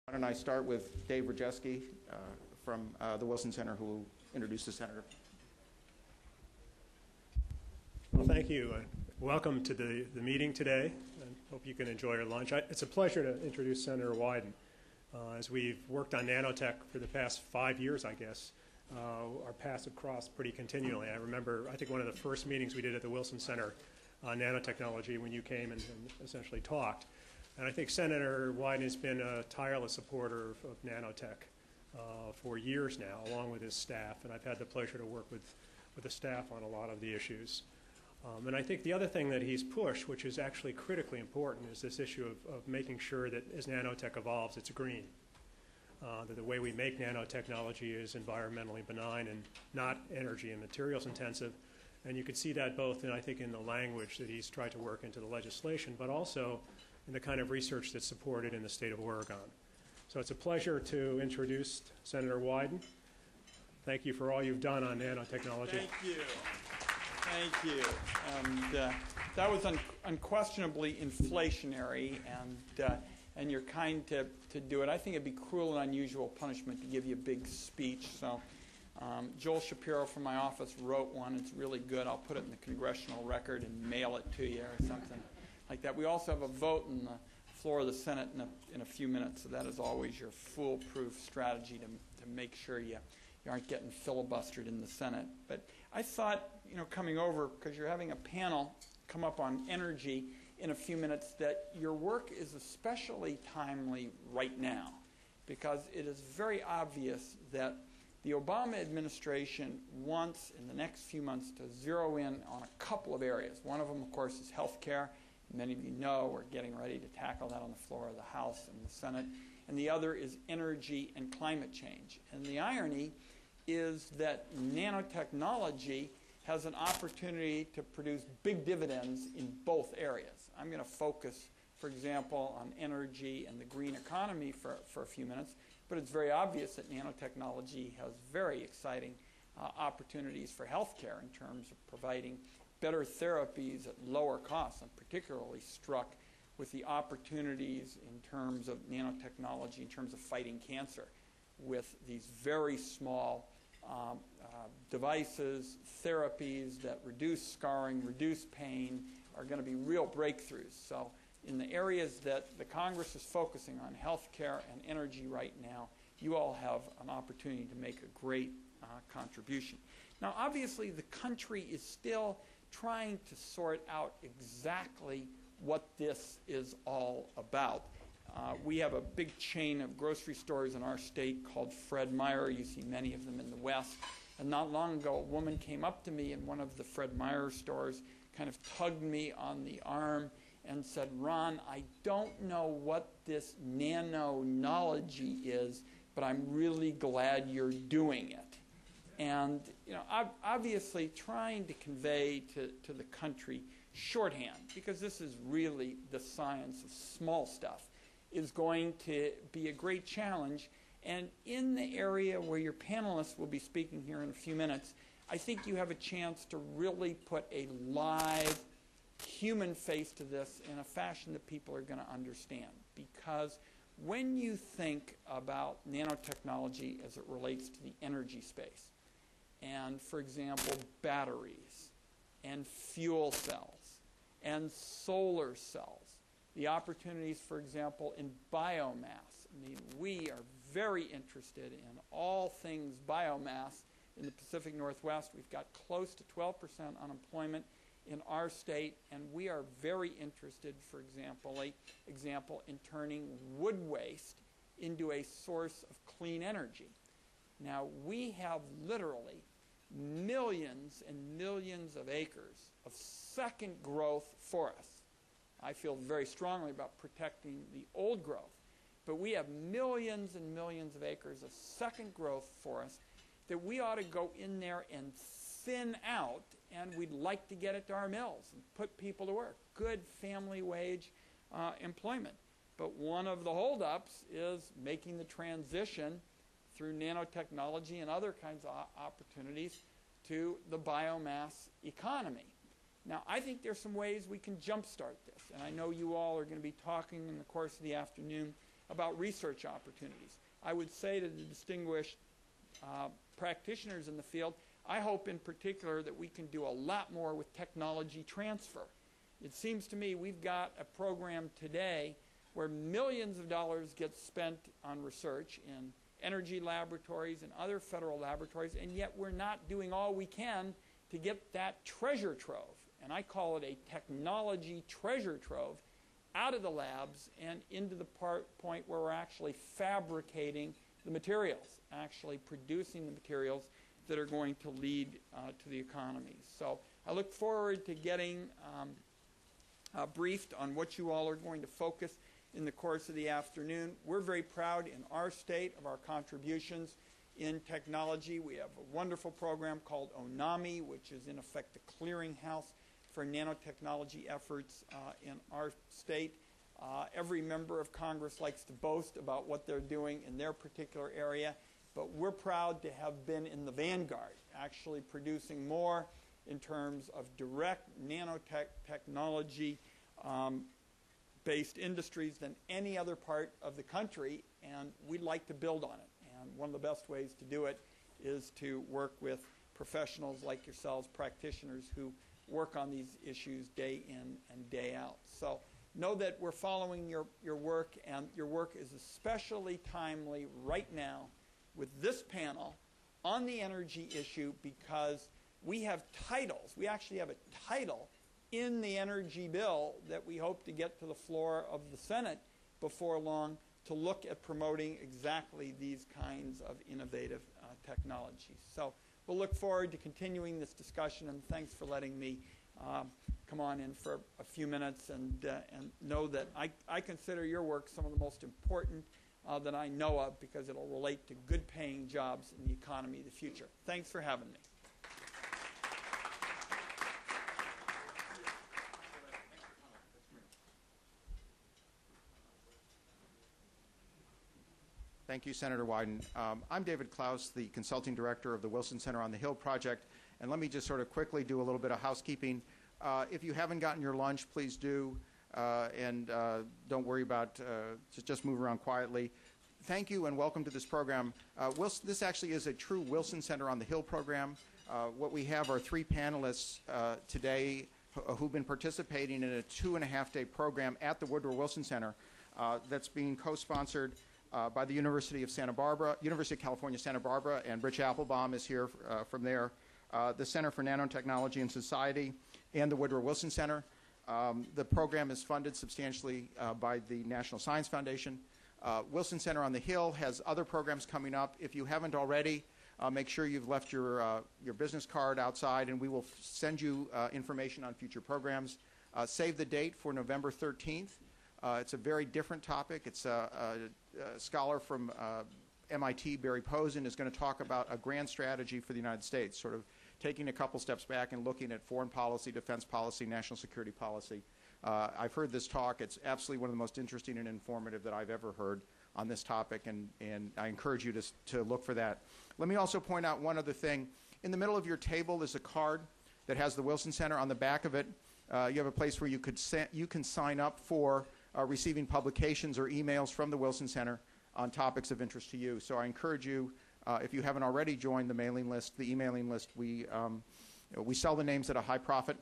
Why don't I start with Dave Rajewski from the Wilson Center, who will introduce the senator. Well, thank you. Welcome to the meeting today. I hope you can enjoy your lunch. It's a pleasure to introduce Senator Wyden. As we've worked on nanotech for the past 5 years, I guess, our paths have crossed pretty continually. I remember, I think one of the first meetings we did at the Wilson Center on nanotechnology when you came and essentially talked. And I think Senator Wyden has been a tireless supporter of nanotech for years now, along with his staff. And I've had the pleasure to work with the staff on a lot of the issues. And I think the other thing that he's pushed, which is actually critically important, is this issue of making sure that as nanotech evolves, it's green. That the way we make nanotechnology is environmentally benign and not energy and materials intensive. And you could see that both, I think, in the language that he's tried to work into the legislation, but also in the kind of research that's supported in the state of Oregon. So it's a pleasure to introduce Senator Wyden. Thank you for all you've done on nanotechnology. Thank you. Thank you. And that was unquestionably inflationary, and you're kind to do it. I think it'd be cruel and unusual punishment to give you a big speech. So Joel Shapiro from my office wrote one. It's really good. I'll put it in the congressional record and mail it to you or something like that. We also have a vote in the floor of the Senate in a few minutes, so that is always your foolproof strategy to make sure you aren't getting filibustered in the Senate. But I thought, coming over, because you're having a panel come up on energy in a few minutes, that your work is especially timely right now, because it is very obvious that the Obama administration wants, in the next few months, to zero in on a couple of areas. One of them, of course, is health care. Many of you know we're getting ready to tackle that on the floor of the House and the Senate. And the other is energy and climate change. And the irony is that nanotechnology has an opportunity to produce big dividends in both areas. I'm going to focus, for example, on energy and the green economy for a few minutes, but it's very obvious that nanotechnology has very exciting opportunities for healthcare in terms of providing better therapies at lower costs. I'm particularly struck with the opportunities in terms of nanotechnology, in terms of fighting cancer, with these very small devices, therapies that reduce scarring, reduce pain, are going to be real breakthroughs. So in the areas that the Congress is focusing on, healthcare and energy right now, you all have an opportunity to make a great contribution. Now, obviously, the country is still trying to sort out exactly what this is all about. We have a big chain of grocery stores in our state called Fred Meyer. You see many of them in the West. And not long ago, a woman came up to me in one of the Fred Meyer stores, kind of tugged me on the arm and said, "Ron, I don't know what this nanonology is, but I'm really glad you're doing it." And obviously trying to convey to the country shorthand, because this is really the science of small stuff, is going to be a great challenge. And in the area where your panelists will be speaking here in a few minutes, I think you have a chance to really put a live human face to this in a fashion that people are going to understand. Because when you think about nanotechnology as it relates to the energy space, and, for example, batteries and fuel cells and solar cells, the opportunities, for example, in biomass. I mean, we are very interested in all things biomass in the Pacific Northwest. We've got close to 12% unemployment in our state, and we are very interested, for example, in turning wood waste into a source of clean energy. Now, we have literally millions and millions of acres of second growth forests. I feel very strongly about protecting the old growth, but we have millions and millions of acres of second growth forests that we ought to go in there and thin out, and we'd like to get it to our mills and put people to work. Good family wage employment. But one of the holdups is making the transition through nanotechnology and other kinds of opportunities to the biomass economy. Now, I think there's some ways we can jumpstart this, and I know you all are going to be talking in the course of the afternoon about research opportunities. I would say to the distinguished practitioners in the field, I hope in particular that we can do a lot more with technology transfer. It seems to me we've got a program today where millions of dollars get spent on research in energy laboratories and other federal laboratories, and yet we're not doing all we can to get that treasure trove, and I call it a technology treasure trove, out of the labs and into the point where we're actually fabricating the materials, actually producing the materials that are going to lead to the economy. So I look forward to getting briefed on what you all are going to focus in the course of the afternoon. We're very proud in our state of our contributions in technology. We have a wonderful program called ONAMI, which is in effect the clearinghouse for nanotechnology efforts in our state. Every member of Congress likes to boast about what they're doing in their particular area, but we're proud to have been in the vanguard, actually producing more in terms of direct nanotechnology based industries than any other part of the country, and we'd like to build on it. And one of the best ways to do it is to work with professionals like yourselves, practitioners who work on these issues day in and day out. So know that we're following your work, and your work is especially timely right now with this panel on the energy issue, because we have titles. We actually have a title in the energy bill that we hope to get to the floor of the Senate before long to look at promoting exactly these kinds of innovative technologies. So we'll look forward to continuing this discussion, and thanks for letting me come on in for a few minutes, and know that I consider your work some of the most important that I know of, because it'll relate to good paying jobs in the economy of the future. Thanks for having me. Thank you, Senator Wyden. I'm David Klaus, the Consulting Director of the Wilson Center on the Hill project, and let me just sort of quickly do a little bit of housekeeping. If you haven't gotten your lunch, please do, and don't worry about, just move around quietly. Thank you and welcome to this program. This actually is a true Wilson Center on the Hill program. What we have are 3 panelists today who've been participating in a 2.5-day program at the Woodrow Wilson Center that's being co-sponsored by the University of California, Santa Barbara, and Rich Applebaum is here from there, the Center for Nanotechnology and Society, and the Woodrow Wilson Center. The program is funded substantially by the National Science Foundation. Wilson Center on the Hill has other programs coming up. If you haven't already, make sure you've left your business card outside, and we will send you information on future programs. Save the date for November 13th. It's a very different topic. It's a scholar from MIT, Barry Posen, is going to talk about a grand strategy for the United States, sort of taking a couple steps back and looking at foreign policy, defense policy, national security policy. I've heard this talk. It's absolutely one of the most interesting and informative that I've ever heard on this topic, and I encourage you to look for that. Let me also point out one other thing. In the middle of your table is a card that has the Wilson Center. On the back of it, you have a place where you can sign up for receiving publications or emails from the Wilson Center on topics of interest to you. So I encourage you, if you haven't already joined the mailing list, the emailing list, we sell the names at a high profit,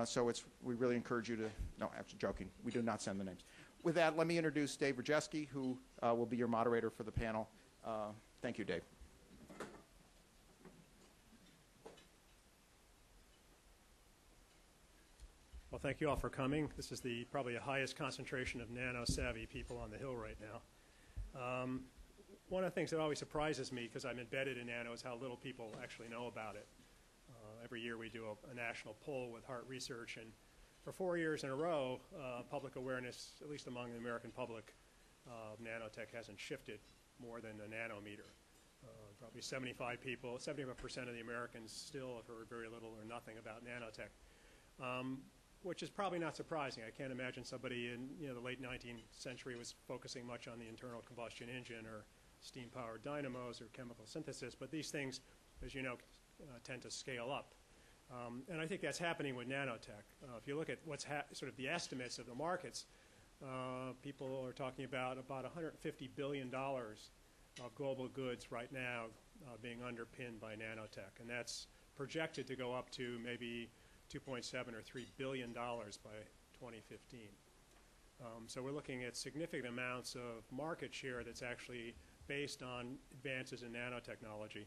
so we really encourage you to, no, actually joking, we do not send the names. With that, let me introduce Dave Rajewski, who will be your moderator for the panel. Thank you, Dave. Well, thank you all for coming. This is probably the highest concentration of nano-savvy people on the Hill right now. One of the things that always surprises me, because I'm embedded in nano, is how little people actually know about it. Every year we do a national poll with Hart Research, and for 4 years in a row, public awareness, at least among the American public, of nanotech hasn't shifted more than a nanometer. Probably 75% of the Americans still have heard very little or nothing about nanotech. Which is probably not surprising. I can't imagine somebody in the late 19th century was focusing much on the internal combustion engine or steam-powered dynamos or chemical synthesis, but these things, as you know, tend to scale up. And I think that's happening with nanotech. If you look at what's sort of the estimates of the markets, people are talking about $150 billion of global goods right now being underpinned by nanotech, and that's projected to go up to maybe 2.7 or $3 billion by 2015. So we're looking at significant amounts of market share that's actually based on advances in nanotechnology.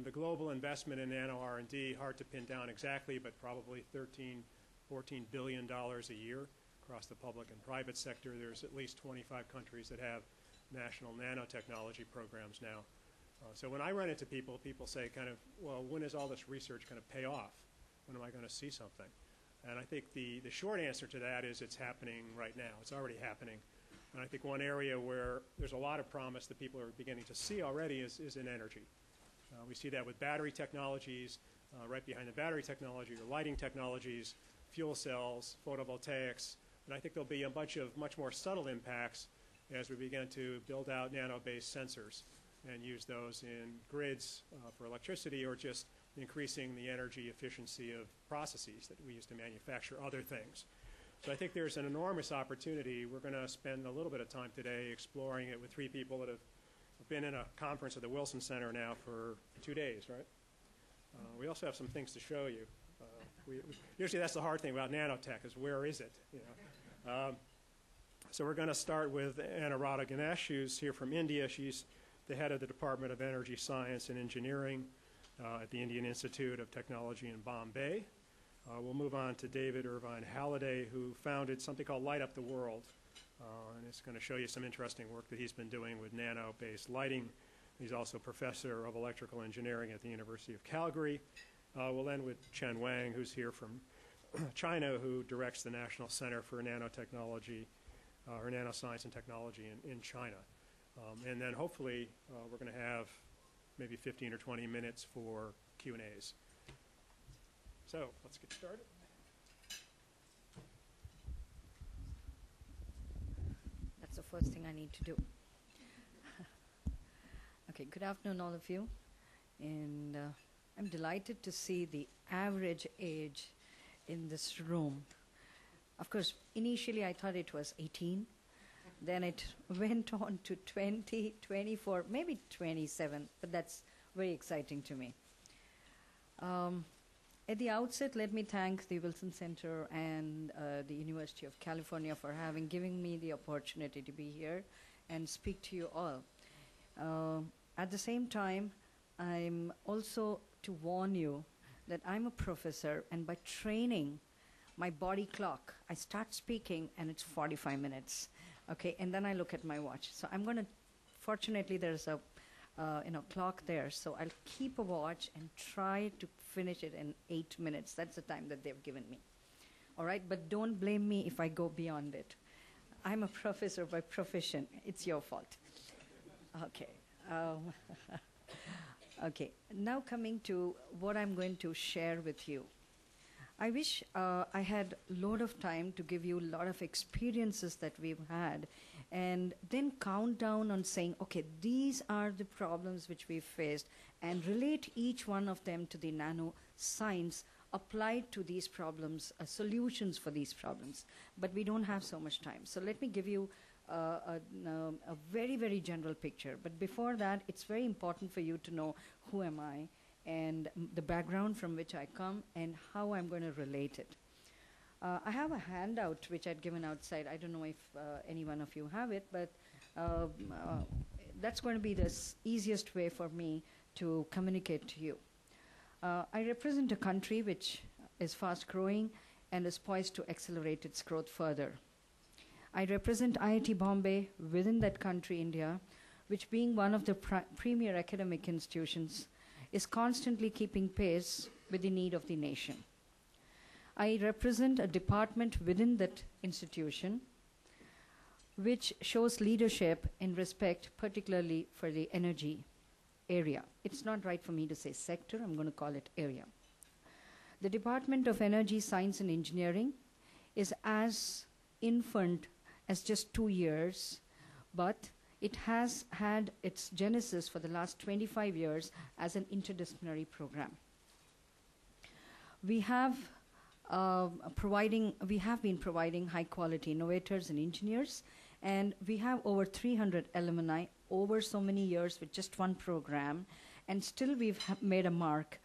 The global investment in nano R&D, hard to pin down exactly, but probably $14 billion a year across the public and private sector. There's at least 25 countries that have national nanotechnology programs now. So when I run into people, people say kind of, well, when is all this research going to pay off? When am I going to see something? And I think the short answer to that is it's happening right now. It's already happening. And I think one area where there's a lot of promise that people are beginning to see already is in energy. We see that with battery technologies. Right behind the battery technology are lighting technologies, fuel cells, photovoltaics. And I think there'll be a bunch of much more subtle impacts as we begin to build out nano-based sensors and use those in grids for electricity, or just increasing the energy efficiency of processes that we use to manufacture other things. So I think there's an enormous opportunity. We're going to spend a little bit of time today exploring it with three people that have been in a conference at the Wilson Center now for 2 days, right? We also have some things to show you. Usually that's the hard thing about nanotech, is where is it? You know? So we're going to start with Anuradha Ganesh, who's here from India. She's the head of the Department of Energy Science and Engineering at the Indian Institute of Technology in Bombay. We'll move on to David Irvine Halliday, who founded something called Light Up the World. And it's going to show you some interesting work that he's been doing with nano-based lighting. He's also professor of electrical engineering at the University of Calgary. We'll end with Chen Wang, who's here from China, who directs the National Center for Nanotechnology, or Nanoscience and Technology in China. And then hopefully we're going to have maybe 15 or 20 minutes for Q&As. So let's get started. That's the first thing I need to do. Okay, good afternoon, all of you. And I'm delighted to see the average age in this room. Of course, initially I thought it was 18. Then it went on to 20, 24, maybe 27, but that's very exciting to me. At the outset, let me thank the Wilson Center and the University of California for giving me the opportunity to be here and speak to you all. At the same time, I'm also to warn you that I'm a professor, and by training my body clock, I start speaking and it's 45 minutes. Okay, and then I look at my watch. So I'm going to, fortunately, there's a clock there. So I'll keep a watch and try to finish it in 8 minutes. That's the time that they've given me. All right, but don't blame me if I go beyond it. I'm a professor by profession. It's your fault. Okay. Okay, now coming to what I'm going to share with you. I wish I had a lot of time to give you a lot of experiences that we've had, and then count down on saying, okay, these are the problems which we've faced, and relate each one of them to the nano science applied to these problems, solutions for these problems. But we don't have so much time. So let me give you a very, very general picture. But before that, it's very important for you to know who am I, and the background from which I come, and how I'm going to relate it. I have a handout which I'd given outside. I don't know if any one of you have it, but that's going to be the easiest way for me to communicate to you. I represent a country which is fast growing and is poised to accelerate its growth further. I represent IIT Bombay within that country, India, which, being one of the premier academic institutions, is constantly keeping pace with the need of the nation. I represent a department within that institution which shows leadership in respect particularly for the energy area. It's not right for me to say sector, I'm going to call it area. The Department of Energy, Science and Engineering is as infant as just 2 years, but it has had its genesis for the last 25 years as an interdisciplinary program. We have we have been providing high-quality innovators and engineers, and we have over 300 alumni over so many years with just one program, and still we've made a mark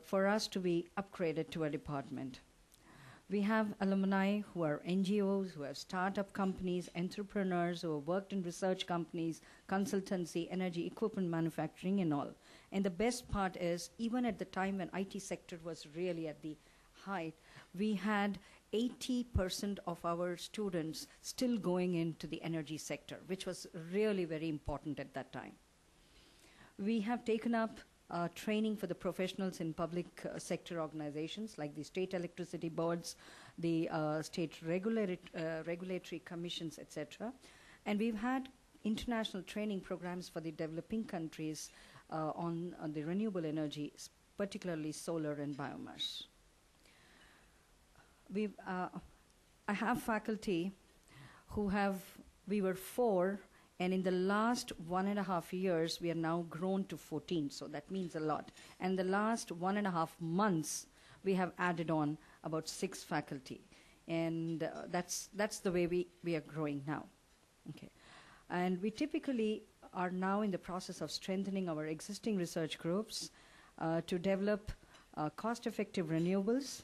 for us to be upgraded to a department. We have alumni who are NGOs, who have startup companies, entrepreneurs, who have worked in research companies, consultancy, energy equipment manufacturing, and all. And the best part is, even at the time when IT sector was really at the height, we had 80% of our students still going into the energy sector, which was really very important at that time. We have taken up training for the professionals in public sector organizations like the state electricity boards, the state regulatory commissions, etc. And we've had international training programs for the developing countries on the renewable energy, particularly solar and biomass. I have faculty who we were 4, and in the last 1.5 years, we are now grown to 14, so that means a lot. And the last 1.5 months, we have added on about 6 faculty. And that's the way we are growing now. Okay. And we typically are now in the process of strengthening our existing research groups to develop cost-effective renewables,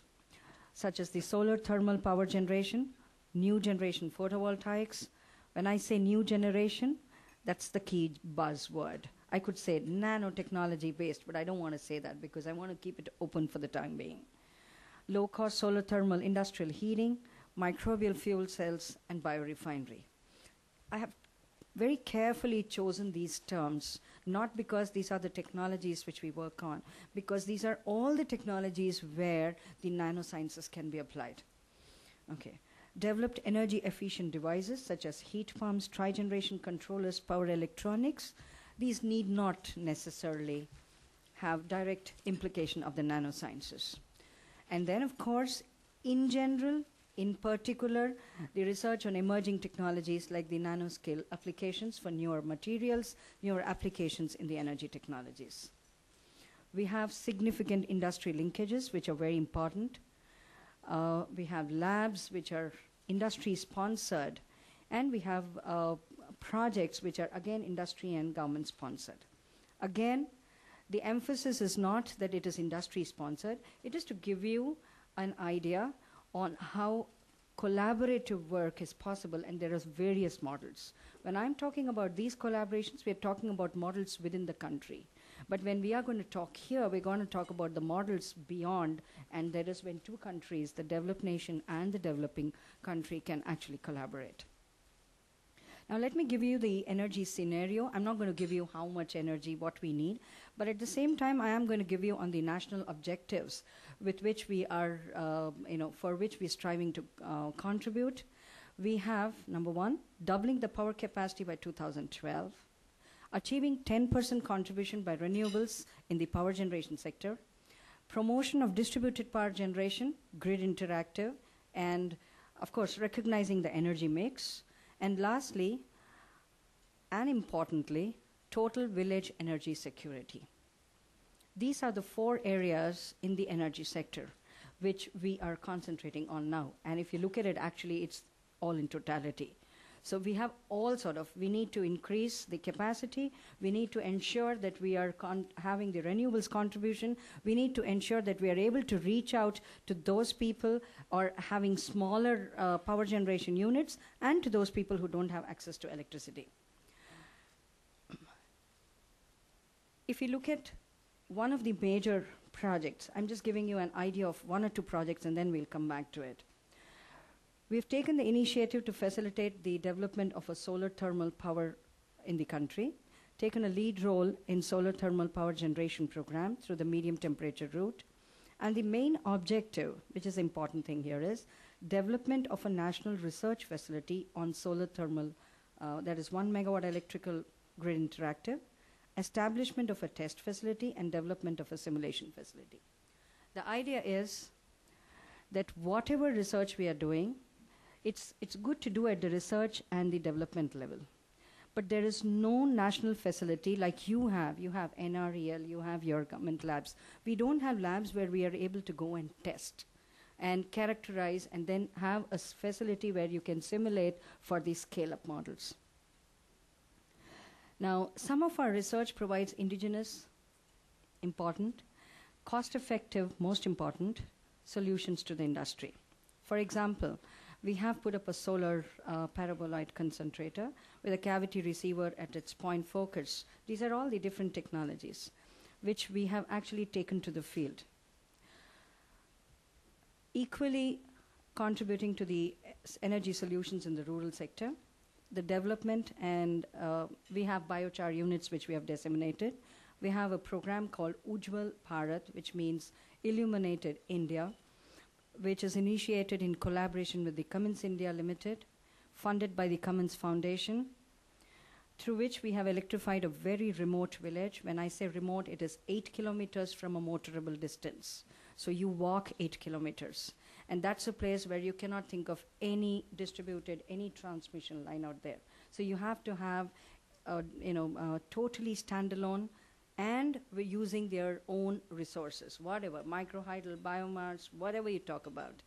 such as the solar thermal power generation, new generation photovoltaics. When I say new generation, that's the key buzzword. I could say nanotechnology based, but I don't want to say that because I want to keep it open for the time being. Low-cost solar thermal industrial heating, microbial fuel cells, and biorefinery. I have very carefully chosen these terms, not because these are the technologies which we work on, because these are all the technologies where the nanosciences can be applied. Okay. Developed energy-efficient devices such as heat pumps, tri-generation controllers, power electronics. These need not necessarily have direct implication of the nanosciences. And then, of course, in general, in particular, the research on emerging technologies like the nanoscale applications for newer materials, newer applications in the energy technologies. We have significant industry linkages, which are very important. We have labs which are industry-sponsored, and we have projects which are, again, industry and government-sponsored. Again, the emphasis is not that it is industry-sponsored. It is to give you an idea on how collaborative work is possible, and there are various models. When I'm talking about these collaborations, we're talking about models within the country. But when we are going to talk here, we're going to talk about the models beyond, and that is when 2 countries, the developed nation and the developing country, can actually collaborate. Now let me give you the energy scenario. I'm not going to give you how much energy, what we need, but at the same time, I am going to give you on the national objectives with which we are, for which we're striving to contribute. We have, number 1, doubling the power capacity by 2012, achieving 10% contribution by renewables in the power generation sector, promotion of distributed power generation, grid interactive, and of course, recognizing the energy mix. And lastly, and importantly, total village energy security. These are the 4 areas in the energy sector which we are concentrating on now. And if you look at it, actually, it's all in totality. So we have all we need to increase the capacity. We need to ensure that we are having the renewables contribution. We need to ensure that we are able to reach out to those people or having smaller power generation units, and to those people who don't have access to electricity. If you look at one of the major projects, I'm just giving you an idea of 1 or 2 projects, and then we'll come back to it. We've taken the initiative to facilitate the development of a solar thermal power in the country, taken a lead role in solar thermal power generation program through the medium temperature route. And the main objective, which is the important thing here, is development of a national research facility on solar thermal, that is 1 megawatt electrical grid interactive, establishment of a test facility, and development of a simulation facility. The idea is that whatever research we are doing, it's good to do at the research and the development level. But there is no national facility like you have. You have NREL, you have your government labs. We don't have labs where we are able to go and test. and characterize and then have a facility where you can simulate for these scale-up models. Now, some of our research provides indigenous, important, cost-effective, most important, solutions to the industry. For example, we have put up a solar paraboloid concentrator with a cavity receiver at its point focus. These are all the different technologies which we have actually taken to the field. Equally contributing to the energy solutions in the rural sector, the development, and we have biochar units which we have disseminated. We have a program called Ujjwal Bharat, which means Illuminated India, which is initiated in collaboration with the Cummins India Limited, funded by the Cummins Foundation, through which we have electrified a very remote village. When I say remote, it is 8 kilometers from a motorable distance. So you walk 8 kilometers. And that's a place where you cannot think of any distributed, any transmission line out there. So you have to have, totally standalone, and we're using their own resources, whatever, microhydral, biomass, whatever you talk about.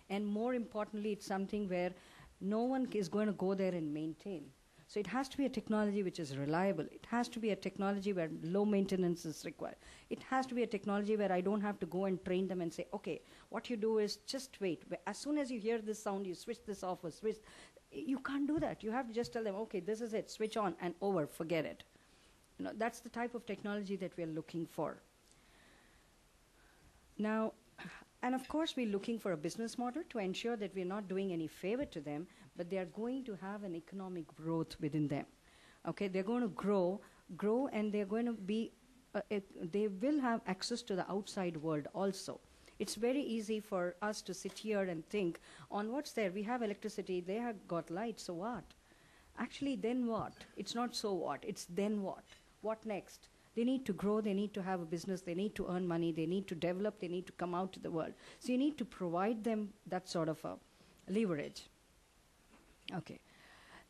And more importantly, it's something where no one is going to go there and maintain. So it has to be a technology which is reliable. It has to be a technology where low maintenance is required. It has to be a technology where I don't have to go and train them and say, okay, what you do is just wait. As soon as you hear this sound, you switch this off or switch. You can't do that. You have to just tell them, okay, this is it, switch on and over, forget it. That's the type of technology that we're looking for. Now, and of course, we're looking for a business model to ensure that we're not doing any favor to them, but they are going to have an economic growth within them. Okay, they're going to grow, and they're going to be, they will have access to the outside world also. It's very easy for us to sit here and think on what's there. We have electricity, they have got light, so what? Actually, then what? It's not so what, it's then what? What next? They need to grow, they need to have a business, they need to earn money, they need to develop, they need to come out to the world. So you need to provide them that sort of a leverage. Okay.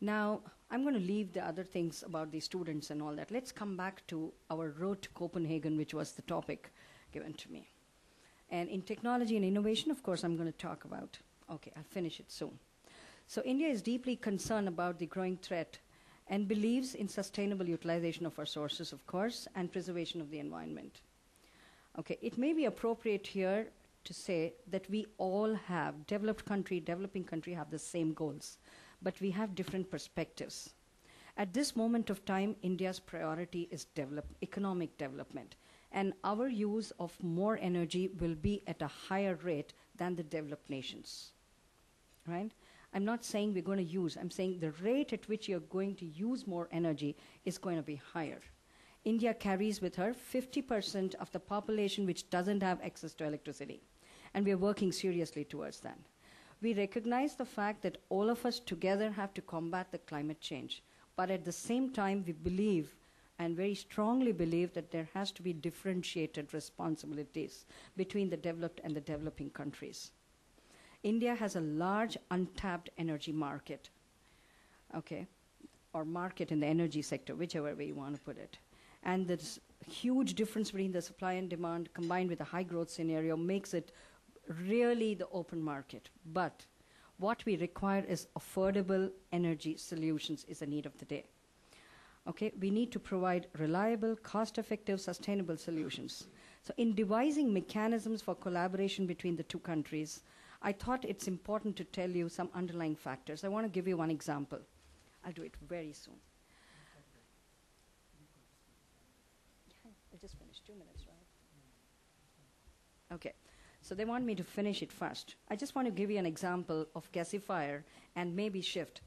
Now, I'm going to leave the other things about the students and all that. Let's come back to our road to Copenhagen, which was the topic given to me. And in technology and innovation, of course, I'm going to talk about. Okay, I'll finish it soon. So India is deeply concerned about the growing threat and believes in sustainable utilization of our sources, of course, and preservation of the environment. Okay, it may be appropriate here to say that we all have, developed country, developing country, have the same goals, but we have different perspectives. At this moment of time, India's priority is economic development, and our use of more energy will be at a higher rate than the developed nations, right? I'm not saying we're going to use, I'm saying the rate at which you're going to use more energy is going to be higher. India carries with her 50% of the population which doesn't have access to electricity, and we're working seriously towards that. We recognize the fact that all of us together have to combat the climate change, but at the same time we believe, and very strongly believe, that there has to be differentiated responsibilities between the developed and the developing countries. India has a large untapped energy market, okay, or market in the energy sector, whichever way you want to put it. And this huge difference between the supply and demand combined with a high growth scenario makes it really the open market. But what we require is affordable energy solutions is the need of the day. Okay, we need to provide reliable, cost-effective, sustainable solutions. So in devising mechanisms for collaboration between the two countries, I thought it's important to tell you some underlying factors. I want to give you one example. I'll do it very soon. Yeah, I just finished 2 minutes, right? Okay, so they want me to finish it fast. I just want to give you an example of gasifier and maybe shift.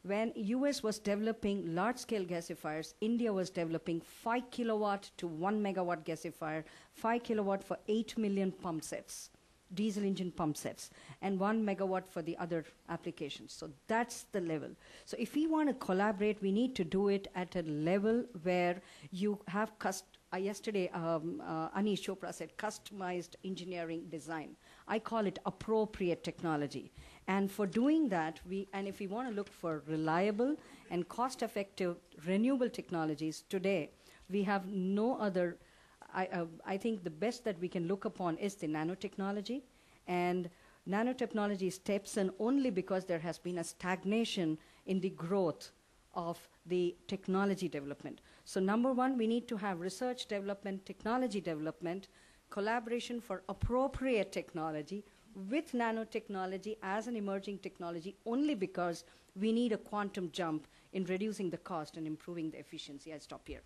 When US was developing large-scale gasifiers, India was developing 5 kilowatt to 1 megawatt gasifier, 5 kilowatt for 8 million pump sets, diesel engine pump sets, and 1 megawatt for the other applications. So that's the level. So if we want to collaborate, we need to do it at a level where you have yesterday, Anish Chopra said customized engineering design. I call it appropriate technology. And for doing that, if we want to look for reliable and cost-effective renewable technologies today, we have no other. I think the best that we can look upon is the nanotechnology, and Nanotechnology steps in only because there has been a stagnation in the growth of the technology development. So number one, we need to have research development, technology development, collaboration for appropriate technology with nanotechnology as an emerging technology only because we need a quantum jump in reducing the cost and improving the efficiency. I stop here.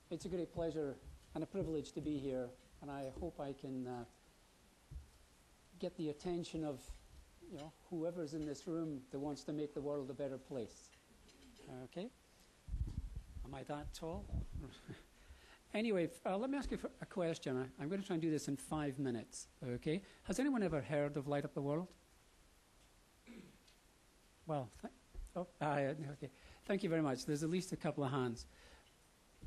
It's a great pleasure and a privilege to be here, and I hope I can get the attention of whoever's in this room that wants to make the world a better place. Okay? Am I that tall? Anyway, let me ask you a question. I'm going to try and do this in 5 minutes. Okay? Has anyone ever heard of Light Up the World? Well, okay. Thank you very much. There's at least a couple of hands.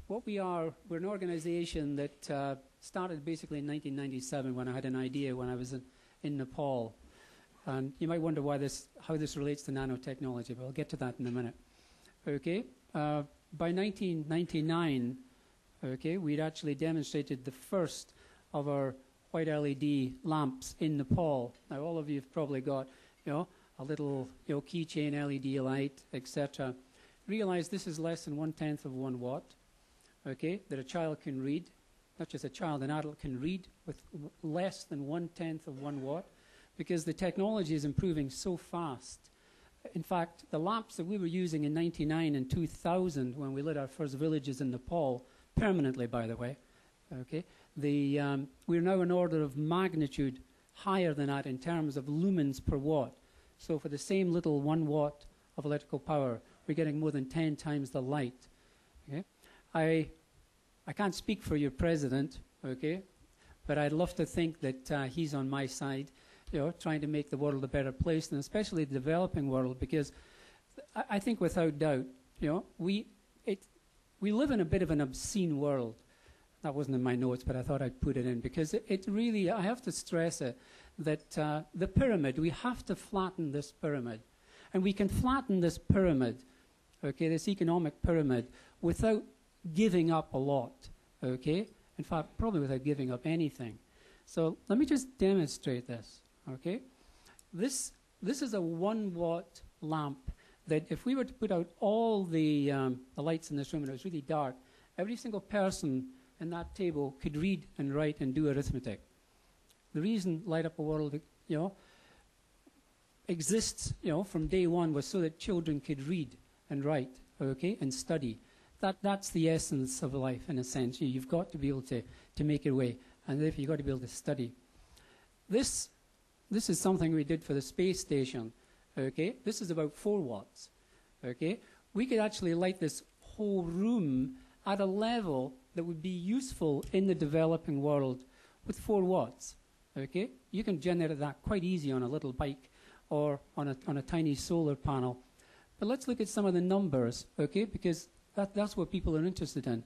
What we are, we're an organization that started basically in 1997 when I had an idea when I was in Nepal. And you might wonder how this relates to nanotechnology, but I'll get to that in a minute. Okay, by 1999, okay, we'd actually demonstrated the first of our white LED lamps in Nepal. Now, all of you have probably got, a little, keychain LED light, etc. Realize this is less than 1/10 of 1 watt. Okay, that a child can read, not just a child, an adult can read with less than 1/10 of 1 watt, because the technology is improving so fast. In fact, the lamps that we were using in 99 and 2000 when we lit our first villages in Nepal, permanently by the way, okay, we're now an order of magnitude higher than that in terms of lumens per watt. So for the same little 1 watt of electrical power, we're getting more than 10 times the light. Okay? I can't speak for your president, okay, but I'd love to think that he's on my side, trying to make the world a better place, and especially the developing world, because I think without doubt, we live in a bit of an obscene world. That wasn't in my notes, but I thought I'd put it in, because it really, I have to stress it, that the pyramid, we have to flatten this pyramid. And we can flatten this pyramid, okay, this economic pyramid, without giving up a lot, okay? In fact, probably without giving up anything. So let me just demonstrate this, okay? This is a 1 watt lamp that if we were to put out all the lights in this room and it was really dark, every single person in that table could read and write and do arithmetic. The reason Light Up a World, exists, from day one was so that children could read and write, okay, and study. That's the essence of life, in a sense. You've got to be able to make your way, and therefore you've got to be able to study. This is something we did for the space station, okay? This is about 4 watts, okay? We could actually light this whole room at a level that would be useful in the developing world with 4 watts, okay? You can generate that quite easy on a little bike or on a tiny solar panel. But let's look at some of the numbers, okay? Because that's what people are interested in.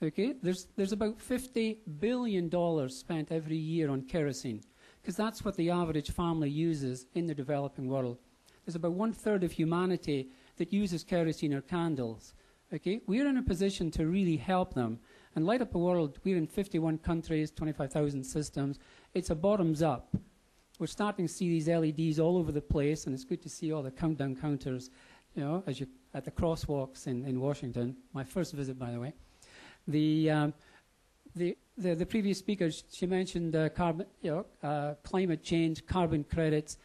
Okay, there's about $50 billion spent every year on kerosene, because that's what the average family uses in the developing world. There's about 1/3 of humanity that uses kerosene or candles. Okay, we're in a position to really help them. And Light Up the World, we're in 51 countries, 25,000 systems. It's a bottoms up. We're starting to see these LEDs all over the place, and it's good to see all the countdown counters, as you at the crosswalks in Washington. My first visit, by the way. The previous speaker, she mentioned climate change, carbon credits,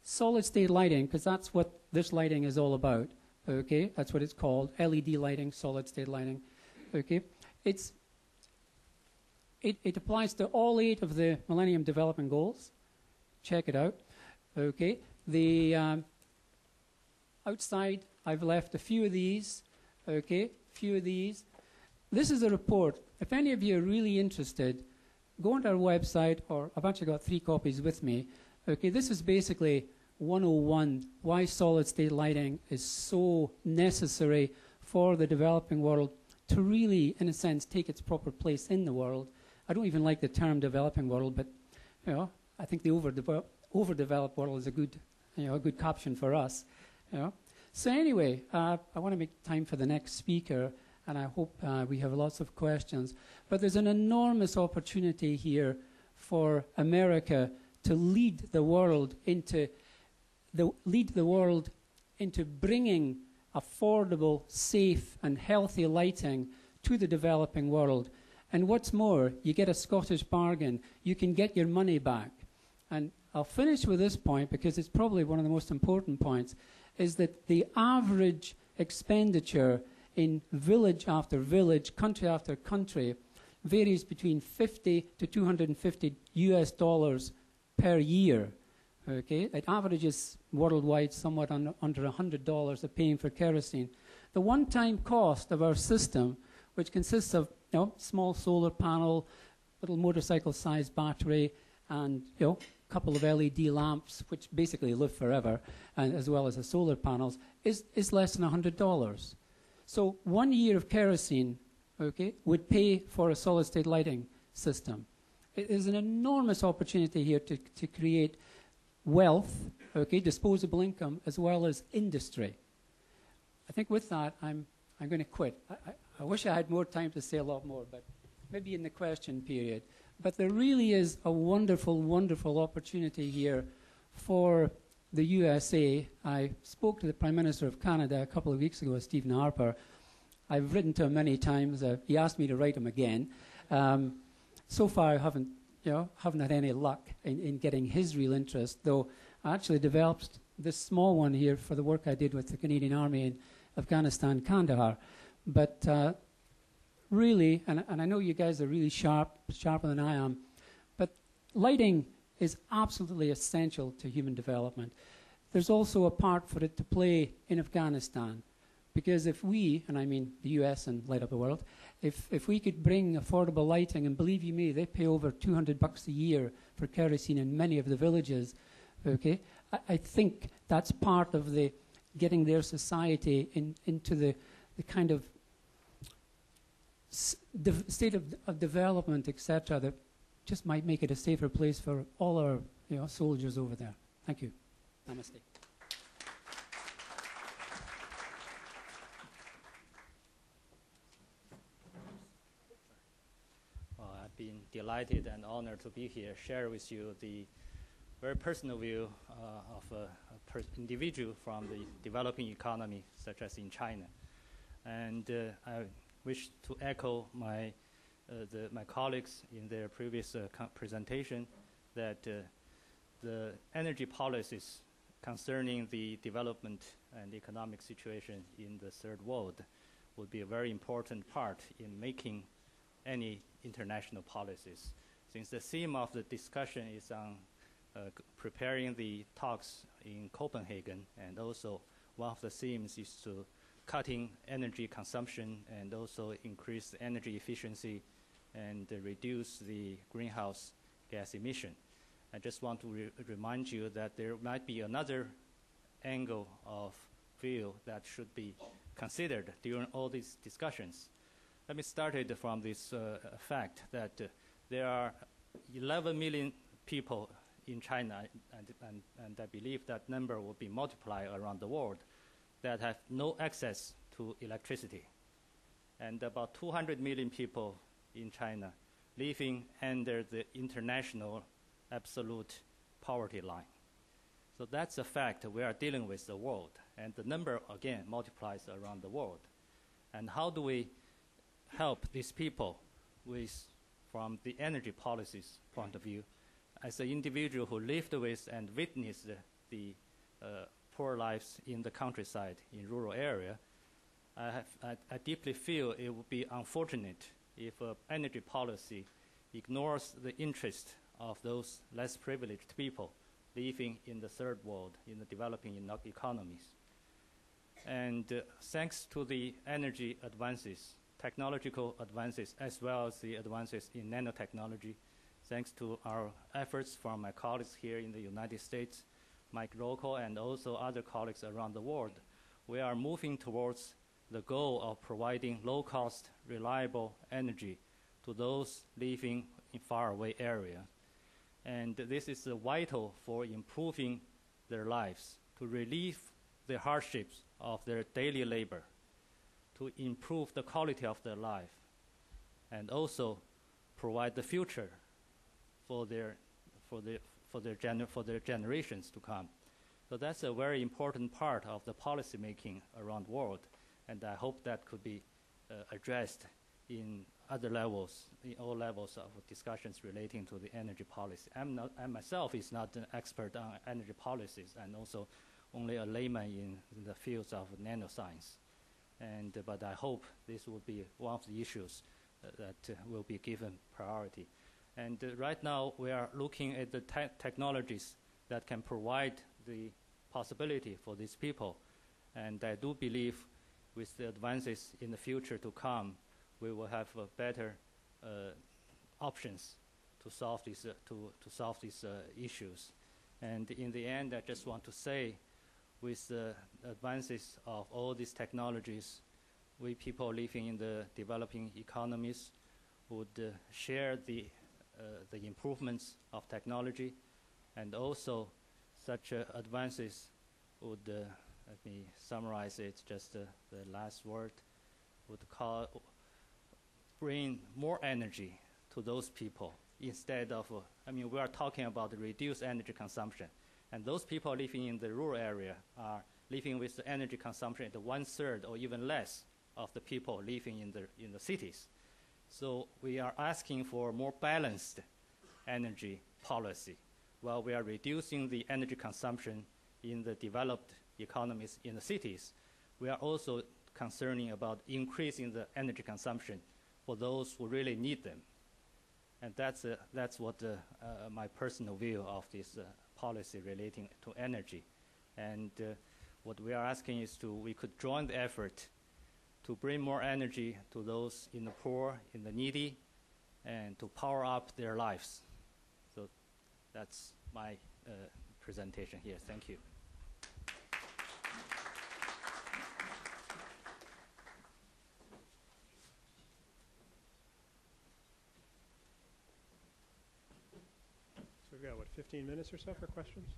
solid state lighting, because that's what this lighting is all about. Okay, that's what it's called, LED lighting, solid state lighting. Okay, it applies to all 8 of the Millennium Development Goals. Check it out. Okay, outside, I've left a few of these, okay, few of these. This is a report. If any of you are really interested, go onto our website, or I've actually got 3 copies with me. Okay, this is basically 101, why solid-state lighting is so necessary for the developing world to really, in a sense, take its proper place in the world. I don't even like the term developing world, but I think the overdeveloped world is a good, a good caption for us. So anyway, I want to make time for the next speaker, and I hope we have lots of questions. But there's an enormous opportunity here for America to lead the world into bringing affordable, safe, and healthy lighting to the developing world. And what's more, you get a Scottish bargain. You can get your money back. And I'll finish with this point because it's probably one of the most important points, is that the average expenditure in village after village, country after country, varies between 50 to 250 US dollars per year. Okay, it averages worldwide somewhat under $100 of paying for kerosene. The one-time cost of our system, which consists of small solar panel, little motorcycle-sized battery, and a couple of LED lamps, which basically live forever, and as well as the solar panels, is less than $100. So 1 year of kerosene, would pay for a solid-state lighting system. It is an enormous opportunity here to create wealth, disposable income, as well as industry. I think with that, I'm going to quit. I wish I had more time to say a lot more, but maybe in the question period. But there really is a wonderful, wonderful opportunity here for the USA. I spoke to the Prime Minister of Canada a couple of weeks ago, Stephen Harper. I've written to him many times. He asked me to write him again. So far, I haven't had any luck in getting his real interest, though I actually developed this small one here for the work I did with the Canadian Army in Afghanistan, Kandahar. But really, and I know you guys are really sharper than I am, but lighting is absolutely essential to human development. There's also a part for it to play in Afghanistan, because if we, and I mean the US and Light Up the World, if we could bring affordable lighting, and believe you me, they pay over $200 a year for kerosene in many of the villages, I think that's part of the getting their society into the kind of state of development, etc., that just might make it a safer place for all our soldiers over there. Thank you. Namaste. Well, I've been delighted and honored to be here, share with you the very personal view of an individual from the developing economy, such as in China. And I wish to echo my colleagues in their previous presentation that the energy policies concerning the development and economic situation in the third world would be a very important part in making any international policies. Since the theme of the discussion is on preparing the talks in Copenhagen, and also one of the themes is to cutting energy consumption and also increase energy efficiency and reduce the greenhouse gas emission. I just want to remind you that there might be another angle of view that should be considered during all these discussions. Let me start it from this fact that there are 11 million people in China, and I believe that number will be multiplied around the world, that have no access to electricity. And about 200 million people in China living under the international absolute poverty line. So that's a fact we are dealing with the world. And the number, again, multiplies around the world. And how do we help these people from the energy policies point of view? As an individual who lived with and witnessed the poor lives in the countryside, in rural area, I deeply feel it would be unfortunate if energy policy ignores the interest of those less privileged people living in the third world, in the developing economies. And thanks to the energy advances, technological advances, as well as the advances in nanotechnology, thanks to our efforts from my colleagues here in the United States, Mike Rocco, and also other colleagues around the world, we are moving towards the goal of providing low-cost, reliable energy to those living in faraway areas. And this is vital for improving their lives, to relieve the hardships of their daily labor, to improve the quality of their life, and also provide the future for their generations to come. So that's a very important part of the policy making around the world, and I hope that could be addressed in other levels, in all levels of discussions relating to the energy policy. I myself is not an expert on energy policies, and also only a layman in the fields of nanoscience. But I hope this will be one of the issues that will be given priority. And right now, we are looking at the technologies that can provide the possibility for these people. And I do believe with the advances in the future to come, we will have better options to solve these issues. And in the end, I just want to say, with the advances of all these technologies, we people living in the developing economies would share the improvements of technology, and also such advances would, let me summarize it, just the last word, would bring more energy to those people instead of, we are talking about reduced energy consumption. And those people living in the rural area are living with the energy consumption at 1/3 or even less of the people living in the cities. So we are asking for more balanced energy policy. While we are reducing the energy consumption in the developed economies in the cities, we are also concerning about increasing the energy consumption for those who really need them. And that's what my personal view of this policy relating to energy. And what we are asking is we could join the effort to bring more energy to those in the poor, in the needy, and to power up their lives. So that's my presentation here. Thank you. So we've got, 15 minutes or so for questions?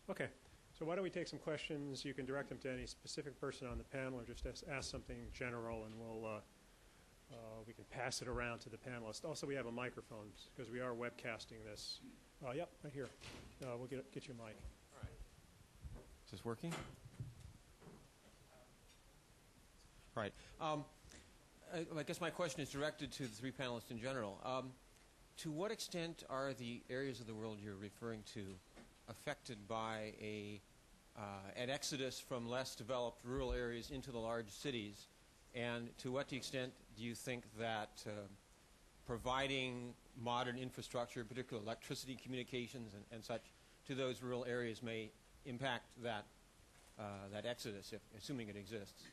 Okay. So why don't we take some questions? You can direct them to any specific person on the panel, or just ask something general, and we can pass it around to the panelists. Also, we have a microphone because we are webcasting this. Yep, right here. We'll get you a mic. All right. Is this working? Right. I guess my question is directed to the three panelists in general. To what extent are the areas of the world you're referring to affected by an exodus from less developed rural areas into the large cities? And to what extent do you think that providing modern infrastructure, particularly electricity, communications, and such, to those rural areas may impact that exodus, assuming it exists?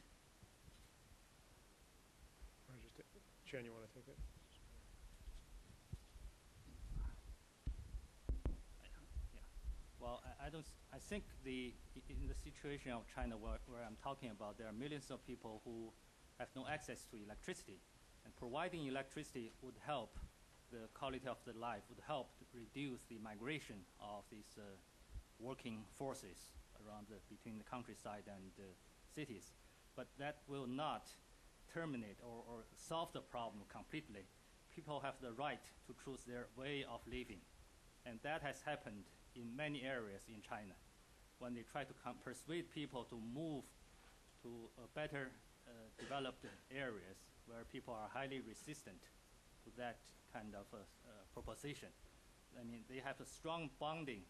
Jen, you want to take it? Well, I think in the situation of China where I'm talking about, there are millions of people who have no access to electricity, and providing electricity would help the quality of the life, would help to reduce the migration of these working forces around between the countryside and cities. But that will not terminate or solve the problem completely. People have the right to choose their way of living, and that has happened in many areas in China. When they try to persuade people to move to better developed areas where people are highly resistant to that kind of proposition. They have a strong bonding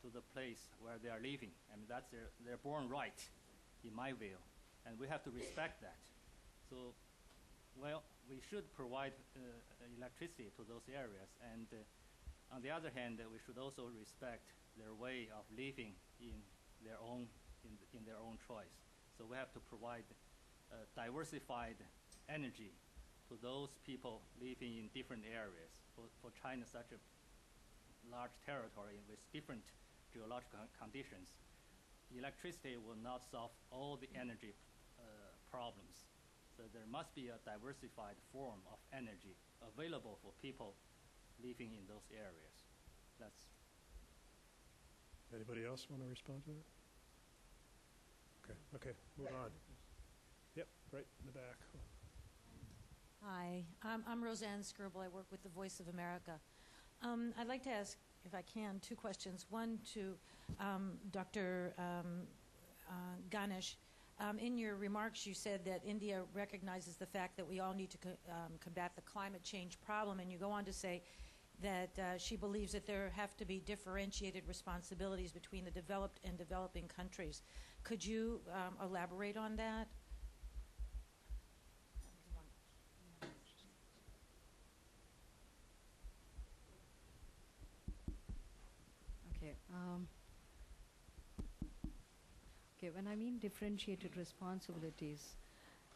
to the place where they are living. That's their born right, in my view, and we have to respect that. So, we should provide electricity to those areas, and on the other hand, we should also respect their way of living in their own choice. So we have to provide diversified energy to those people living in different areas. For China, such a large territory with different geological conditions, electricity will not solve all the energy problems. So there must be a diversified form of energy available for people living in those areas. That's Anybody else want to respond to that? Okay, move on. Yep, right in the back. Hi, I'm Roseanne Skirble. I work with the Voice of America. I'd like to ask, if I can, two questions. One to Dr. Ganesh. In your remarks, you said that India recognizes the fact that we all need to combat the climate change problem, and you go on to say that she believes that there have to be differentiated responsibilities between the developed and developing countries. Could you elaborate on that? Okay. Okay, when I mean differentiated responsibilities,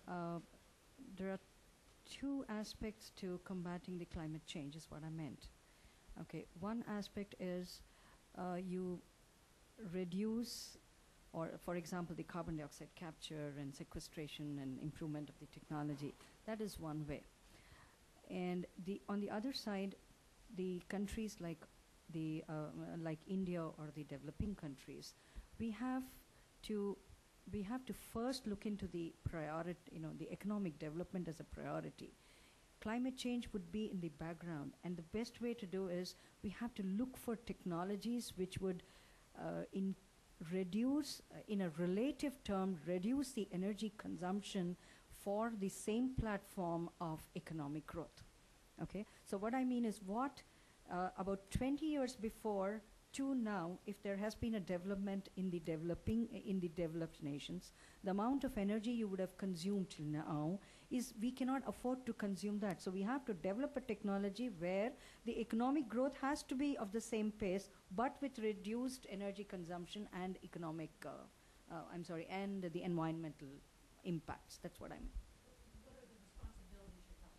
there are two aspects to combating the climate change is what I meant. Okay, one aspect is you reduce, or for example, the carbon dioxide capture and sequestration and improvement of the technology. That is one way. And on the other side, the countries like India or the developing countries, we have to first look into the priority, the economic development as a priority. Climate change would be in the background, and the best way to do is we have to look for technologies which would reduce, in a relative term, reduce the energy consumption for the same platform of economic growth. Okay, so what I mean is about 20 years before to now, if there has been a development in the developed nations, the amount of energy you would have consumed till now is we cannot afford to consume that. So we have to develop a technology where the economic growth has to be of the same pace, but with reduced energy consumption and and the environmental impacts. That's what I mean. What are the responsibilities you're talking about?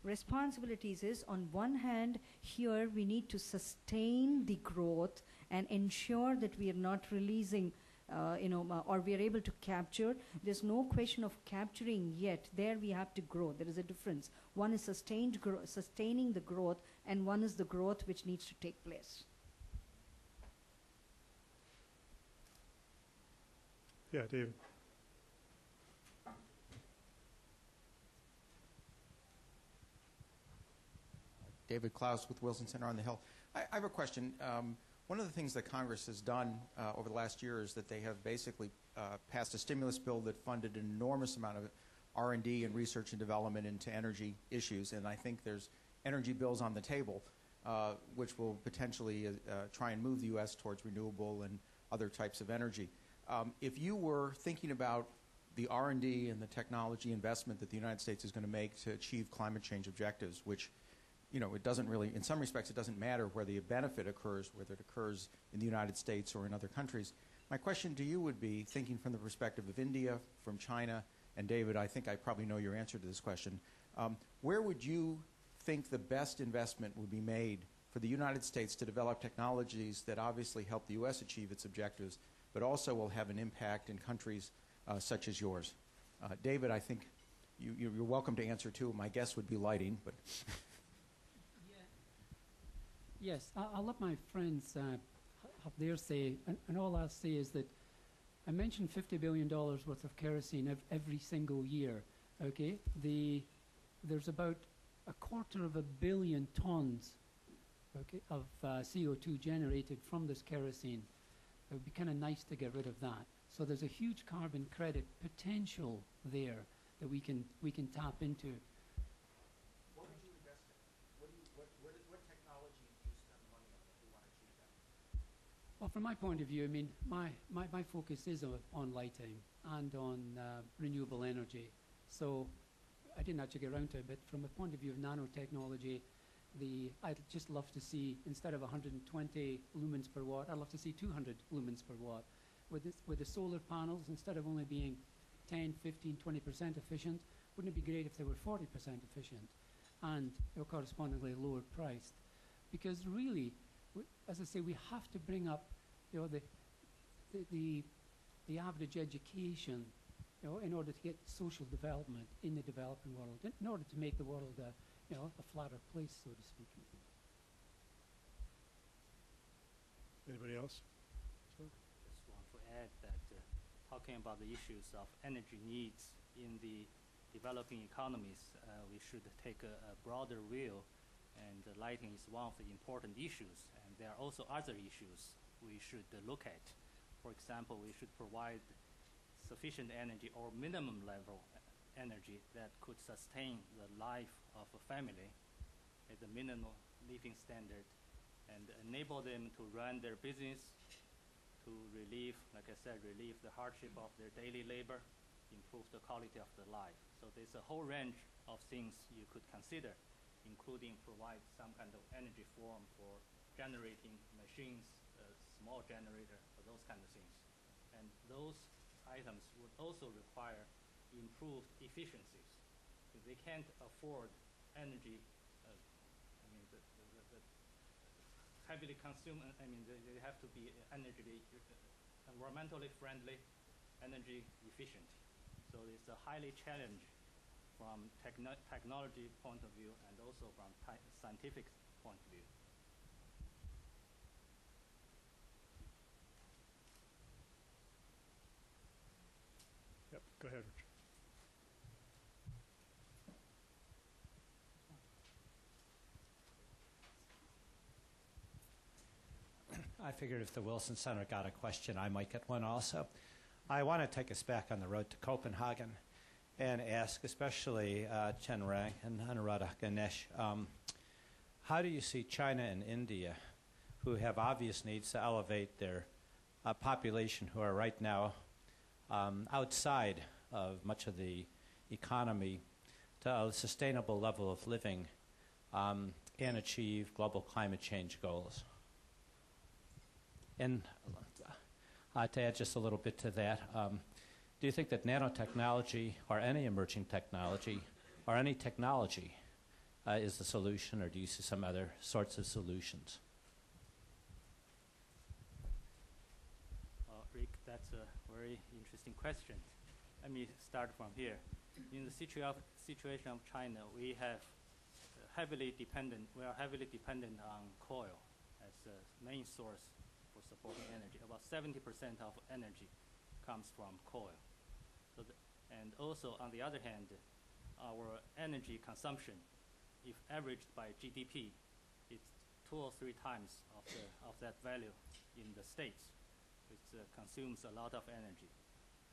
Responsibilities is, on one hand, here we need to sustain the growth and ensure that we are not releasing, or we are able to capture. There's no question of capturing yet. There we have to grow. There is a difference. One is sustaining the growth, and one is the growth which needs to take place. Yeah, David. David Klaus with Wilson Center on the Hill. I have a question. One of the things that Congress has done over the last year is that they have basically passed a stimulus bill that funded an enormous amount of R&D and research and development into energy issues, and I think there's energy bills on the table which will potentially try and move the U.S. towards renewable and other types of energy. If you were thinking about the R&D and the technology investment that the United States is going to make to achieve climate change objectives, which it doesn't really, in some respects, it doesn't matter where the benefit occurs, whether it occurs in the United States or in other countries. My question to you would be, thinking from the perspective of India, from China, and David, I think I probably know your answer to this question. Where would you think the best investment would be made for the United States to develop technologies that obviously help the U.S. achieve its objectives, but also will have an impact in countries such as yours? David, I think you're welcome to answer too. My guess would be lighting, but... Yes, I'll let my friends have their say, and all I'll say is that I mentioned $50 billion worth of kerosene every single year. Okay, there's about 250 million tons, okay, of CO2 generated from this kerosene. It would be kind of nice to get rid of that. So there's a huge carbon credit potential there that we can tap into. What would you invest in? What technology do you spend money on if you want to achieve that? Well, from my point of view, I mean, my focus is on lighting and on renewable energy. So I didn't actually get around to it, but from a point of view of nanotechnology, I'd just love to see, instead of 120 lumens per watt, I'd love to see 200 lumens per watt. With the solar panels, instead of only being 10, 15, 20% efficient, wouldn't it be great if they were 40% efficient and correspondingly lower priced? Because really, as I say, we have to bring up the average education in order to get social development in the developing world, in order to make the world a flatter place, so to speak. Anybody else? Just want to add that talking about the issues of energy needs in the developing economies, we should take a broader view, and lighting is one of the important issues. And there are also other issues we should look at. For example, we should provide sufficient energy or minimum level energy that could sustain the life of a family at the minimum living standard and enable them to run their business, to relieve, like I said, relieve the hardship of their daily labor, improve the quality of their life. So there's a whole range of things you could consider, including provide some kind of energy form for generating machines, a small generator, for those kind of things. And those items would also require improved efficiencies. If they can't afford energy, the heavily consumed, they have to be environmentally friendly, energy efficient. So it's a highly challenge from technology point of view and also from scientific point of view. Yep, go ahead, Richard. I figured if the Wilson Center got a question, I might get one also. I want to take us back on the road to Copenhagen and ask, especially Chen Rang and Anuradha Ganesh, how do you see China and India, who have obvious needs to elevate their population, who are right now outside of much of the economy, to a sustainable level of living and achieve global climate change goals? And to add just a little bit to that, do you think that nanotechnology or any emerging technology or any technology is the solution, or do you see some other sorts of solutions? Rick, that's a very interesting question. Let me start from here. In the situation of China, we are heavily dependent on coal as the main source for supporting energy. About 70% of energy comes from coal. So and also, on the other hand, our energy consumption, if averaged by GDP, it's 2 or 3 times of that value in the States. It consumes a lot of energy.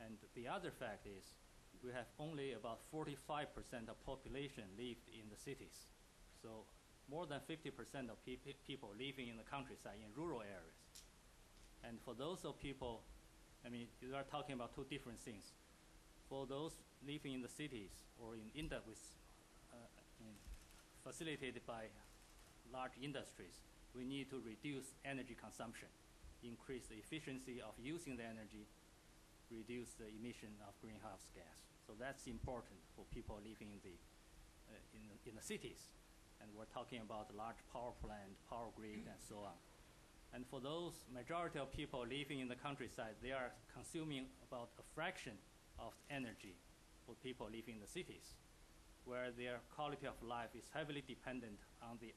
And the other fact is we have only about 45% of population live in the cities. So more than 50% of people living in the countryside, in rural areas. And for those of people, you are talking about 2 different things. For those living in the cities or in facilitated by large industries, we need to reduce energy consumption, increase the efficiency of using the energy, reduce the emission of greenhouse gas. So that's important for people living in the cities. And we're talking about large power plant, power grid, and so on. And for those majority of people living in the countryside, they are consuming about a fraction of energy for people living in the cities, where their quality of life is heavily dependent on the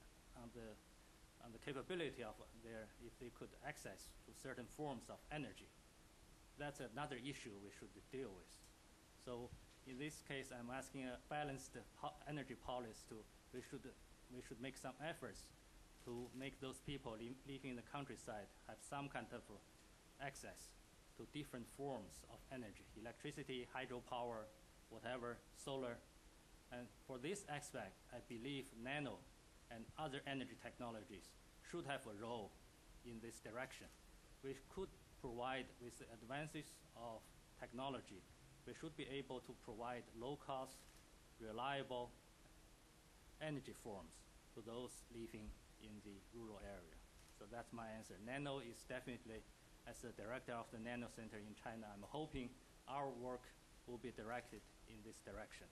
capability of if they could access to certain forms of energy. That's another issue we should deal with. So in this case, I'm asking a balanced energy policy. We should make some efforts to make those people living in the countryside have some kind of access to different forms of energy, electricity, hydropower, whatever, solar. And for this aspect, I believe nano and other energy technologies should have a role in this direction. We could provide, with the advances of technology, we should be able to provide low-cost, reliable energy forms to those living in the rural area. So that's my answer. Nano is definitely, as the director of the Nano Center in China, I'm hoping our work will be directed in this direction.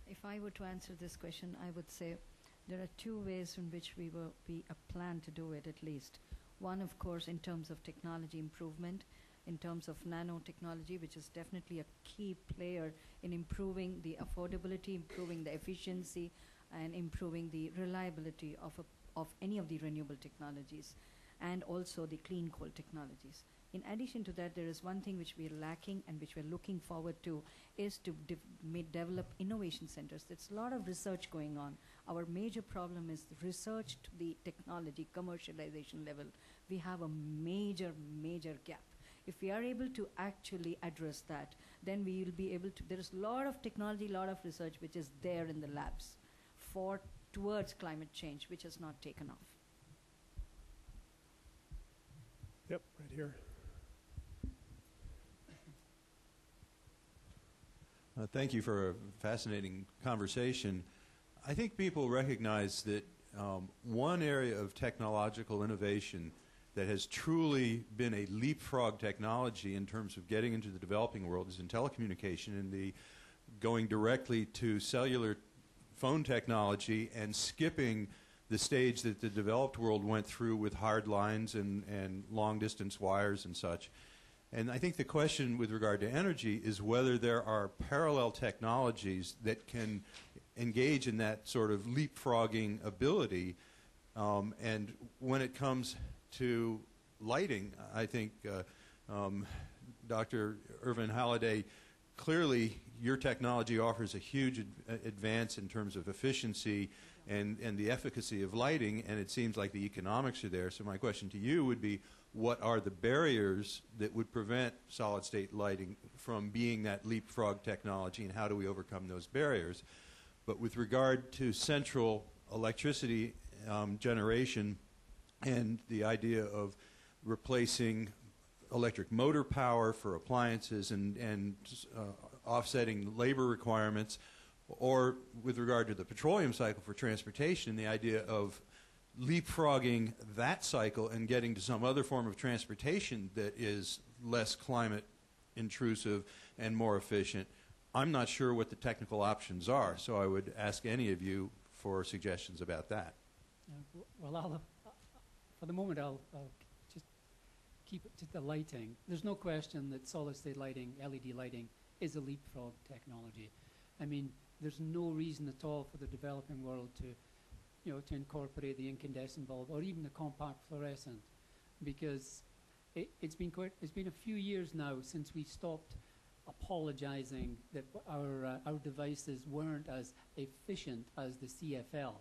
If I were to answer this question, I would say there are 2 ways in which we plan to do it, at least. One, of course, in terms of technology improvement, in terms of nanotechnology, which is definitely a key player in improving the affordability, improving the efficiency, and improving the reliability of of any of the renewable technologies and also the clean coal technologies. In addition to that, there is one thing which we are lacking and which we're looking forward to is to develop innovation centers. There's a lot of research going on. Our major problem is the research to the technology commercialization level. We have a major gap. If we are able to actually address that, then we will be able to, there is a lot of technology, a lot of research which is there in the labs towards climate change, which has not taken off. Yep, right here. Thank you for a fascinating conversation. I think people recognize that one area of technological innovation that has truly been a leapfrog technology in terms of getting into the developing world is in telecommunication and the going directly to cellular phone technology and skipping the stage that the developed world went through with hard lines and long-distance wires and such. And I think the question with regard to energy is whether there are parallel technologies that can engage in that sort of leapfrogging ability. And when it comes to lighting, I think Dr. Irvin Halliday, clearly your technology offers a huge advance in terms of efficiency and the efficacy of lighting, and it seems like the economics are there. So my question to you would be, what are the barriers that would prevent solid-state lighting from being that leapfrog technology, and how do we overcome those barriers? But with regard to central electricity generation and the idea of replacing electric motor power for appliances and offsetting labor requirements, or with regard to the petroleum cycle for transportation, the idea of leapfrogging that cycle and getting to some other form of transportation that is less climate intrusive and more efficient. I'm not sure what the technical options are, so I would ask any of you for suggestions about that. Well, for the moment, I'll just keep it to the lighting. There's no question that solid-state lighting, LED lighting, is a leapfrog technology. I mean, there's no reason at all for the developing world to to incorporate the incandescent bulb or even the compact fluorescent, because it's been a few years now since we stopped apologizing that our devices weren't as efficient as the CFL,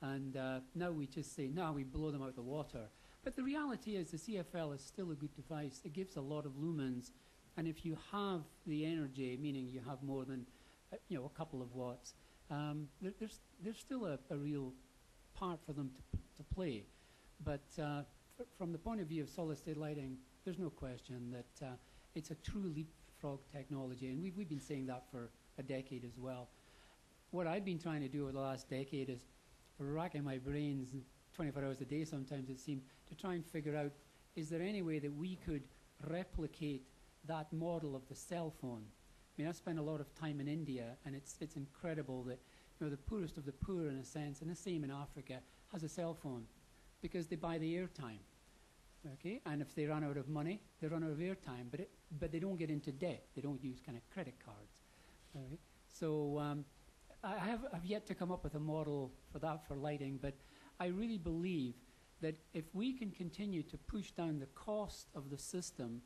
and now we just say no, we blow them out of the water. But the reality is the CFL is still a good device. It gives a lot of lumens, and if you have the energy, meaning you have more than a couple of watts, there's still a real part for them to play. But from the point of view of solid-state lighting, there's no question that it's a true leapfrog technology, and we've been saying that for a decade as well. What I've been trying to do over the last decade is racking my brains 24 hours a day sometimes, it seemed, to try and figure out, is there any way that we could replicate that model of the cell phone? I mean, I spent a lot of time in India, and it's incredible that the poorest of the poor, in a sense, and the same in Africa, has a cell phone because they buy the airtime. Okay, and if they run out of money, they run out of airtime, but they don't get into debt. They don't use kind of credit cards. Okay? So I have yet to come up with a model for that for lighting, but I really believe that if we can continue to push down the cost of the system,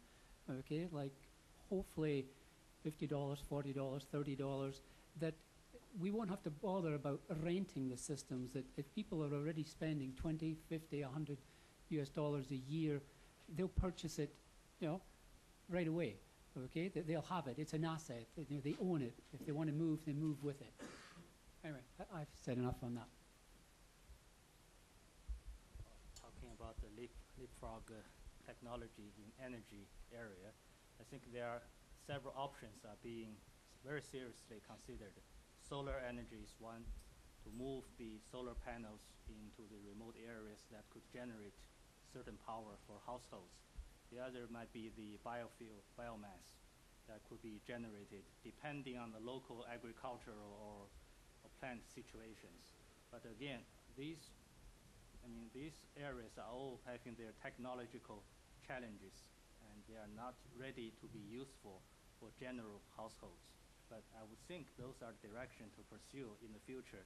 okay, like hopefully $50, $40, $30, that we won't have to bother about renting the systems, that if people are already spending $20, $50, $100 a year, they'll purchase it, right away. Okay, they'll have it. It's an asset. They own it. If they want to move, they move with it. Anyway, I've said enough on that. Talking about the leapfrog technology in energy area, I think there are several options are being very seriously considered. Solar energy is one, to move the solar panels into the remote areas that could generate certain power for households. The other might be the biofuel, biomass, that could be generated depending on the local agricultural or plant situations. But again, these areas are all having their technological challenges, and they are not ready to be useful for general households. But I would think those are directions to pursue in the future.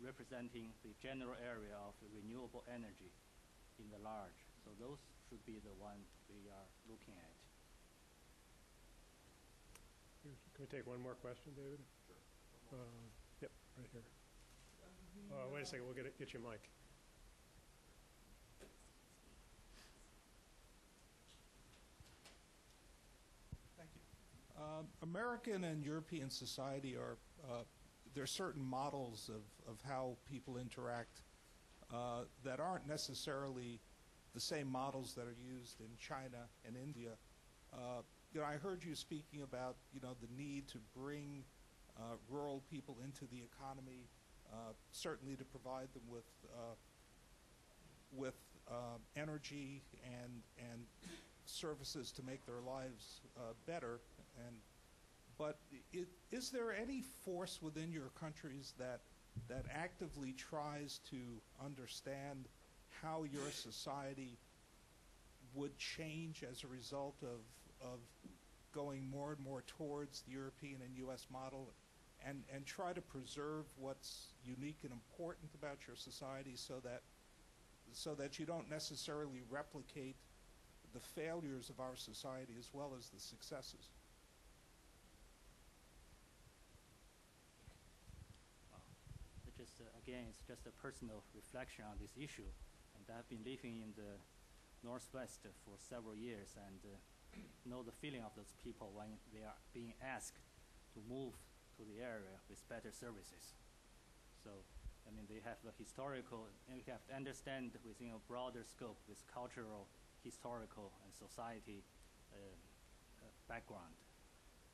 representing the general area of renewable energy in the large. So those should be the one we are looking at. Can we take one more question, David? Sure. Yep, right here. Wait a second, we'll get you a mic. Thank you. American and European society are, there are certain models of how people interact that aren't necessarily the same models that are used in China and India. I heard you speaking about, the need to bring rural people into the economy, certainly to provide them with energy and services to make their lives better. But is there any force within your countries that actively tries to understand how your society would change as a result of going more and more towards the European and U.S. model, and try to preserve what's unique and important about your society so that you don't necessarily replicate the failures of our society as well as the successes? Again, it's just a personal reflection on this issue. And I've been living in the Northwest for several years and know the feeling of those people when they are being asked to move to the area with better services. So, they have the historical, and we have to understand within a broader scope with cultural, historical, and society background.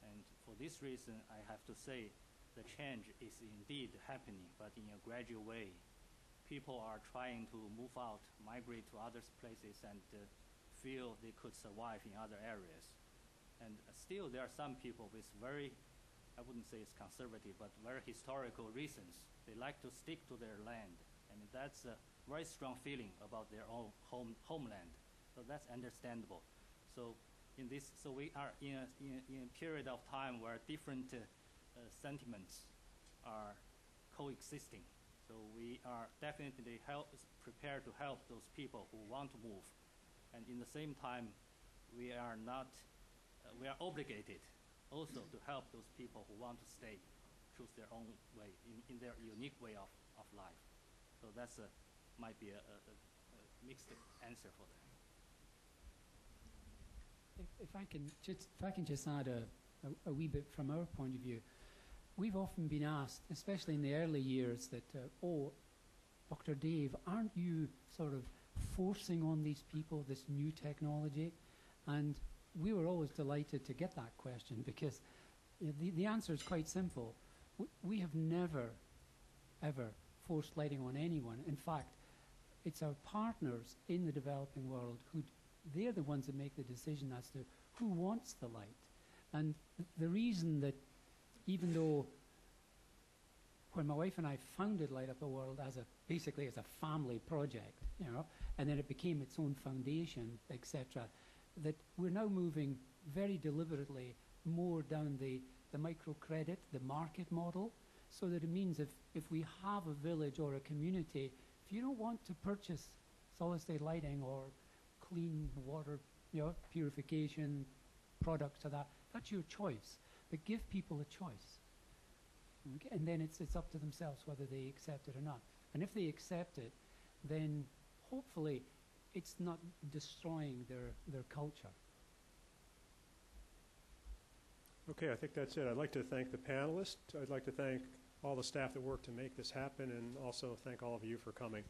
And for this reason, I have to say the change is indeed happening, but in a gradual way. People are trying to move out, migrate to other places, and feel they could survive in other areas. And still there are some people with very, I wouldn't say it's conservative, but very historical reasons. They like to stick to their land. That's a very strong feeling about their own homeland. So that's understandable. So we are in a period of time where different sentiments are coexisting. So we are definitely prepared to help those people who want to move. And in the same time, we are obligated also to help those people who want to stay, choose their own way, in their unique way of life. So that's might be a mixed answer for that. If I can just add a wee bit from our point of view. We've often been asked, especially in the early years, that, Dr. Dave, aren't you sort of forcing on these people this new technology? And we were always delighted to get that question because the answer is quite simple. We have never, ever forced lighting on anyone. In fact, it's our partners in the developing world they're the ones that make the decision as to who wants the light. And the reason that even though when my wife and I founded Light Up the World basically as a family project, and then it became its own foundation, etc., that we're now moving very deliberately more down the microcredit, the market model, so that it means if we have a village or a community, if you don't want to purchase solid-state lighting or clean water purification products to that's your choice. But give people a choice. Okay? And then it's up to themselves whether they accept it or not. And if they accept it, then hopefully it's not destroying their culture. Okay, I think that's it. I'd like to thank the panelists. I'd like to thank all the staff that worked to make this happen, and also thank all of you for coming.